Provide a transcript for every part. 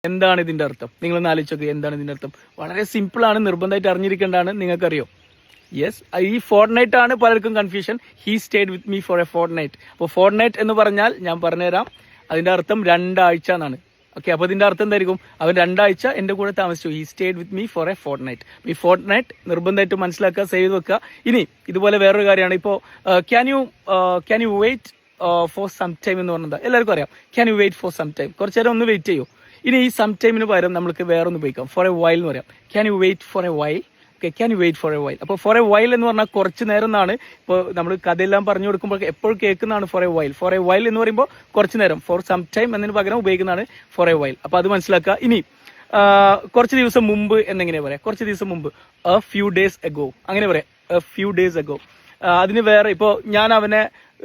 എന്താണ് ഇതിന്റെ അർത്ഥം? നിങ്ങളൊന്ന് ആലോചിച്ചോക്കെ, എന്താണ് ഇതിന്റെ അർത്ഥം? വളരെ സിമ്പിൾ ആണ്, നിർബന്ധമായിട്ട് അറിഞ്ഞിരിക്കേണ്ടതാണ്. നിങ്ങൾക്കറിയോ? യെസ്, ഈ ഫോർട്ട്നൈറ്റ് ആണ് പലർക്കും confusion. He stayed with me for a fortnight. അപ്പോൾ ഫോർട്ട്നൈറ്റ് എന്ന് പറഞ്ഞാൽ ഞാൻ പറഞ്ഞുതരാം, അതിന്റെ അർത്ഥം 2 ആഴ്ച എന്നാണ്. ഓക്കെ, അപ്പോൾ ഇതിന്റെ അർത്ഥം എന്തായിരിക്കും? അവൻ 2 ആഴ്ച എന്റെ കൂടെ താമസിച്ചു. He stayed with me for a fortnight. ഈ ഫോർട്ട്നൈറ്റ് നിർബന്ധമായിട്ട് മനസ്സിലാക്കുക, സേവ് വെക്കുക. ഇനി ഇതുപോലെ വേറൊരു കാര്യമാണ്. ഇപ്പോൾ can you wait for some time എന്ന് പറഞ്ഞത് എല്ലാവർക്കും അറിയാം. Can you wait for some time, കുറച്ചു നേരം ഒന്ന് വെയിറ്റ് ചെയ്യൂ. ഇനി ഈ സം ടൈമിന് പകരം നമുക്ക് വേറെ ഒന്ന് ഉപയോഗിക്കാം. ഫോർ എ വൈൽ എന്ന് പറയാം. Can you wait for a while? Okay, can you wait for a while. അപ്പോൾ ഫോർ എ വൈൽ എന്ന് പറഞ്ഞാൽ കുറച്ച് നേരം എന്നാണ്. ഇപ്പോൾ നമ്മൾ കഥയെല്ലാം പറഞ്ഞു കൊടുക്കുമ്പോൾ എപ്പോഴും കേൾക്കുന്നതാണ് for a while. For a while എന്ന് പറയുമ്പോൾ കുറച്ച് നേരം, ഫോർ സം ടൈം എന്നതിന് പകരം ഉപയോഗിക്കുന്നതാണ് ഫോർ എ വൈൽ. അപ്പോൾ അത് മനസ്സിലാക്കുക. ഇനി കുറച്ച് ദിവസം മുമ്പ് എന്നെങ്ങനെ പറയാം? കുറച്ച് ദിവസം മുമ്പ്, എ ഫ്യൂ ഡേയ്സ് എഗോ, അങ്ങനെ പറയാം. A few days ago. അതിന് വേറെ, ഇപ്പോൾ ഞാൻ അവനെ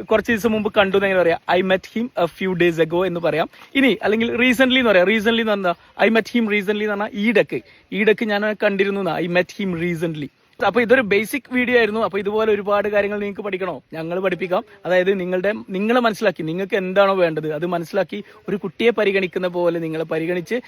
കുറച്ച് ദിവസം മുമ്പ് കണ്ടു എന്ന് എങ്ങനെ പറയാം? I met him A few days ago എന്ന് പറയാം. ഇനി അല്ലെങ്കിൽ റീസെന്റ് എന്ന് പറയാം. റീസെന്റ് എന്ന് പറഞ്ഞാൽ ഐ മെറ്റ് ഹിം റീസെന്റ് എന്ന് പറഞ്ഞാൽ ഈയിടക്ക് ഞാൻ കണ്ടിരുന്നു. I met him recent. അപ്പൊ ഇതൊരു ബേസിക് വീഡിയോ ആയിരുന്നു. അപ്പൊ ഇതുപോലെ ഒരുപാട് കാര്യങ്ങൾ നിങ്ങൾക്ക് പഠിക്കണോ? ഞങ്ങൾ പഠിപ്പിക്കാം. അതായത് നിങ്ങളെ മനസ്സിലാക്കി, നിങ്ങൾക്ക് എന്താണോ വേണ്ടത് അത് മനസ്സിലാക്കി, ഒരു കുട്ടിയെ പരിഗണിക്കുന്ന പോലെ നിങ്ങളെ പരിഗണിച്ച്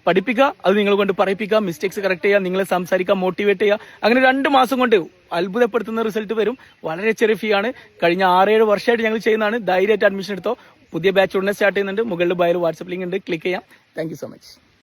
പഠിപ്പിക്കുക. അത് നിങ്ങൾ കൊണ്ട് പറയിപ്പിക്കുക, മിസ്റ്റേക്സ് കറക്റ്റ് ചെയ്യുക, നിങ്ങളെ സംസാരിക്കാൻ മോട്ടിവേറ്റ് ചെയ്യുക. അങ്ങനെ 2 മാസം കൊണ്ട് അത്ഭുതപ്പെടുത്തുന്ന റിസൾട്ട് വരും. വളരെ ചെറിയ ഫീ ആണ്. കഴിഞ്ഞ 6-7 വർഷമായിട്ട് ഞങ്ങൾ ചെയ്യുന്നതാണ്. ധൈര്യമായിട്ട് അഡ്മിഷൻ എടുത്തോ. പുതിയ ബാച്ച് ഉടനെ സ്റ്റാർട്ട് ചെയ്യുന്നുണ്ട്. മുകളിൽ ബയോയിൽ വാട്സ്ആപ്പ് ലിങ്ക് ഉണ്ട്, ക്ലിക്ക് ചെയ്യാം. Thank you so much.